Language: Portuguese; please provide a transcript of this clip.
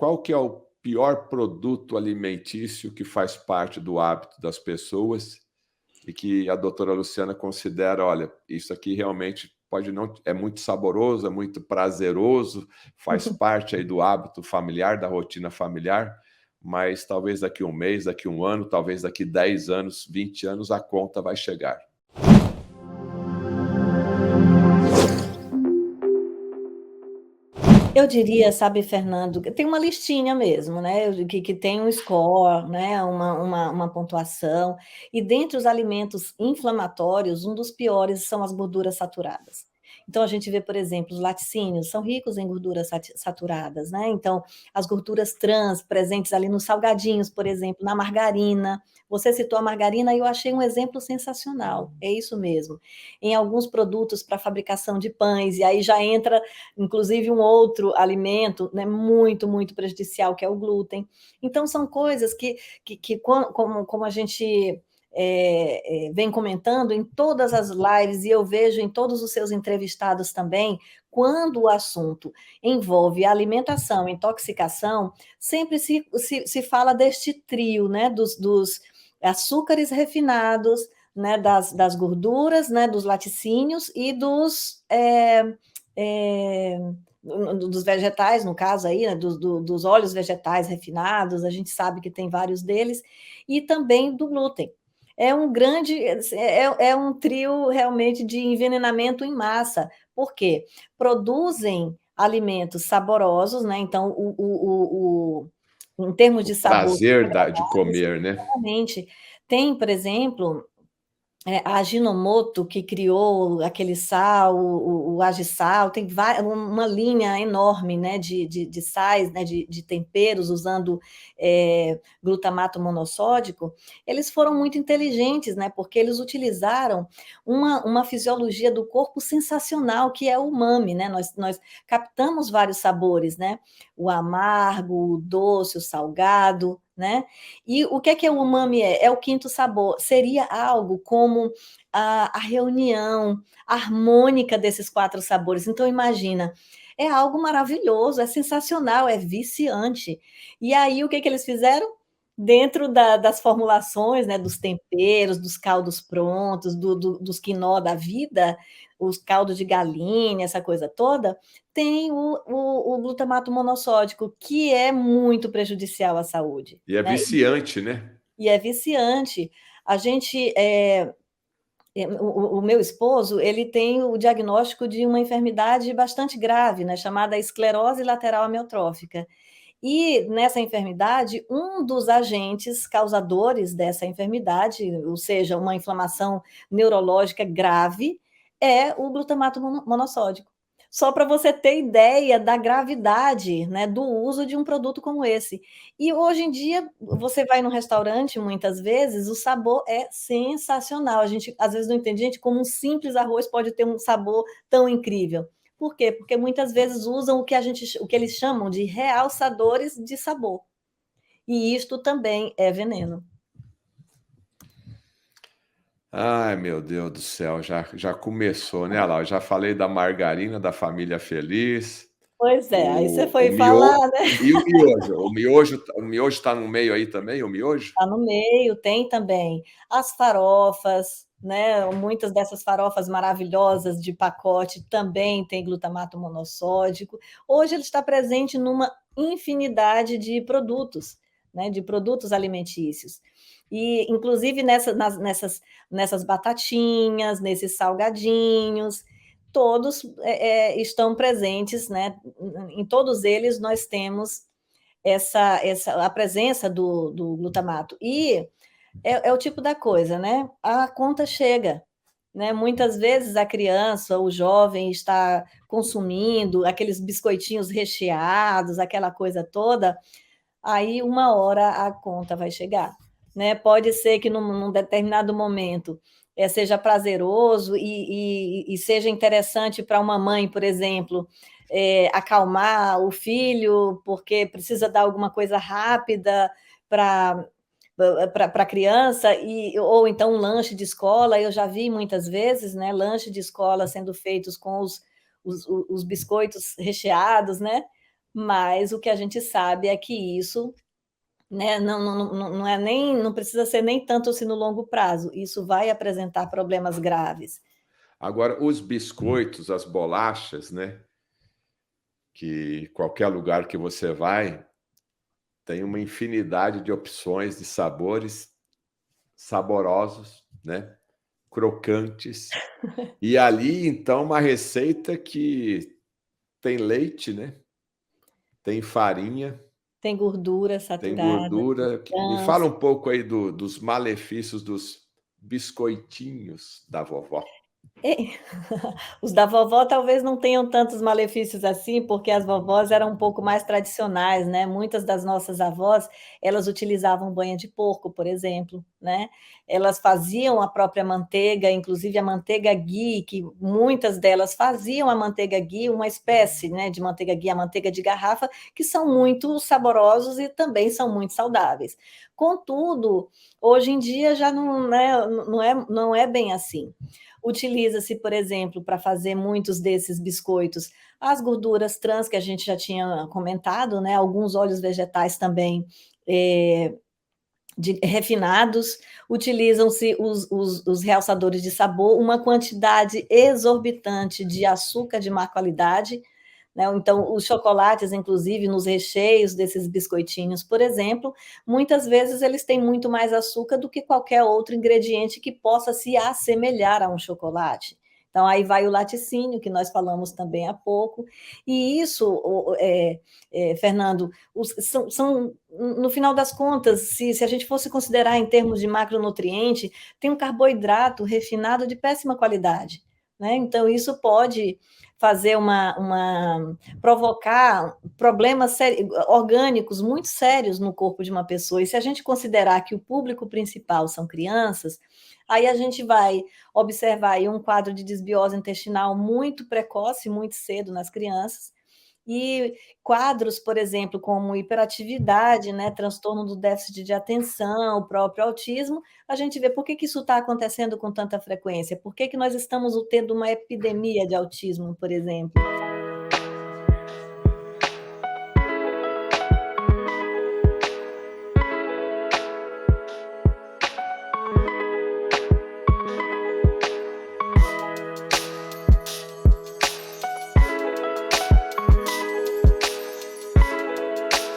qual que é o pior produto alimentício que faz parte do hábito das pessoas e que a doutora Luciana considera, olha, isso aqui realmente pode não é muito saboroso, é muito prazeroso, faz parte aí do hábito familiar, da rotina familiar, mas talvez daqui um mês, daqui um ano, talvez daqui 10 anos, 20 anos, a conta vai chegar. Eu diria, sabe, Fernando, tem uma listinha mesmo, né? Que tem um score, né? Uma pontuação. E dentre os alimentos inflamatórios, um dos piores são as gorduras saturadas. Então, a gente vê, por exemplo, os laticínios são ricos em gorduras saturadas, né? Então, as gorduras trans presentes ali nos salgadinhos, por exemplo, na margarina. Você citou a margarina e eu achei um exemplo sensacional. É isso mesmo. Em alguns produtos para fabricação de pães, e aí já entra inclusive um outro alimento, né, muito, muito prejudicial, que é o glúten. Então, são coisas que como a gente vem comentando em todas as lives, e eu vejo em todos os seus entrevistados também, quando o assunto envolve alimentação, intoxicação, sempre se fala deste trio, né, dos açúcares refinados, né, das gorduras, né, dos laticínios e é, dos vegetais, no caso aí, né, dos óleos vegetais refinados, a gente sabe que tem vários deles, e também do glúten. É um grande, é um trio realmente de envenenamento em massa, porque produzem alimentos saborosos, né? Então, em termos O de sabor, prazer de comer, né? realmente, tem, por exemplo, a Ajinomoto, que criou aquele sal, o Agisal, tem uma linha enorme, né, de sais, né, de temperos, usando glutamato monossódico. Eles foram muito inteligentes, né, porque eles utilizaram uma fisiologia do corpo sensacional, que é o umami, né? Nós captamos vários sabores, né? O amargo, o doce, o salgado, né? E o que é o umami? É o quinto sabor. Seria algo como a reunião harmônica desses quatro sabores. Então, imagina, é algo maravilhoso, é sensacional, é viciante. E aí, o que eles fizeram? Dentro das formulações, né, dos temperos, dos caldos prontos, dos quinó da vida, os caldos de galinha, essa coisa toda, tem o glutamato monossódico, que é muito prejudicial à saúde, E é né? viciante, né? E é viciante. A gente, o meu esposo, ele tem o diagnóstico de uma enfermidade bastante grave, né, chamada esclerose lateral amiotrófica. E nessa enfermidade, um dos agentes causadores dessa enfermidade, ou seja, uma inflamação neurológica grave, é o glutamato monossódico. Só para você ter ideia da gravidade, né, do uso de um produto como esse. E hoje em dia, você vai no restaurante, muitas vezes, o sabor é sensacional. A gente às vezes não entende, gente, como um simples arroz pode ter um sabor tão incrível. Por quê? Porque muitas vezes usam o que eles chamam de realçadores de sabor. E isto também é veneno. Ai, meu Deus do céu, já começou, né? Olha lá, eu já falei da margarina, da família feliz, Pois é, aí você o foi miojo. falar, né? E o miojo? O miojo está no meio aí também, o miojo? Está no meio, tem também as farofas, né? Muitas dessas farofas maravilhosas de pacote também tem glutamato monossódico. Hoje ele está presente numa infinidade de produtos, né? De produtos alimentícios. E, inclusive, nessas batatinhas, nesses salgadinhos, todos estão presentes, né? Em todos eles nós temos a presença do glutamato. E é o tipo da coisa, né? A conta chega, né? Muitas vezes a criança, o jovem está consumindo aqueles biscoitinhos recheados, aquela coisa toda, aí uma hora a conta vai chegar, né? Pode ser que num determinado momento seja prazeroso e seja interessante para uma mãe, por exemplo, acalmar o filho porque precisa dar alguma coisa rápida para a criança, ou então um lanche de escola. Eu já vi muitas vezes, né, lanche de escola sendo feitos com os biscoitos recheados, né? Mas o que a gente sabe é que isso, né, não é nem, não precisa ser nem tanto assim no longo prazo, isso vai apresentar problemas graves. Agora, os biscoitos, as bolachas, né? Que qualquer lugar que você vai tem uma infinidade de opções de sabores saborosos, né? Crocantes. E ali, então, uma receita que tem leite, né? Tem farinha, Tem gordura tem saturada, gordura. Me fala trans. um pouco aí dos malefícios dos biscoitinhos da vovó. É, os da vovó talvez não tenham tantos malefícios assim, porque as vovós eram um pouco mais tradicionais, né, muitas das nossas avós, elas utilizavam banha de porco, por exemplo, né, elas faziam a própria manteiga, inclusive a manteiga ghee, que muitas delas faziam a manteiga ghee, uma espécie, né, de manteiga ghee, a manteiga de garrafa, que são muito saborosos e também são muito saudáveis. Contudo, hoje em dia já não, né, não é bem assim. Utiliza-se, por exemplo, para fazer muitos desses biscoitos, as gorduras trans que a gente já tinha comentado, né? Alguns óleos vegetais também refinados, utilizam-se os realçadores de sabor, uma quantidade exorbitante de açúcar de má qualidade, né? Então, os chocolates, inclusive, nos recheios desses biscoitinhos, por exemplo, muitas vezes eles têm muito mais açúcar do que qualquer outro ingrediente que possa se assemelhar a um chocolate. Então, aí vai o laticínio, que nós falamos também há pouco, e isso, Fernando, no final das contas, se a gente fosse considerar em termos de macronutriente, tem um carboidrato refinado de péssima qualidade, né? Então, isso pode fazer provocar problemas orgânicos muito sérios no corpo de uma pessoa. E se a gente considerar que o público principal são crianças, aí a gente vai observar aí um quadro de desbiose intestinal muito precoce, muito cedo nas crianças, e quadros, por exemplo, como hiperatividade, né, transtorno do déficit de atenção, o próprio autismo, a gente vê por que isso está acontecendo com tanta frequência, por que nós estamos tendo uma epidemia de autismo, por exemplo.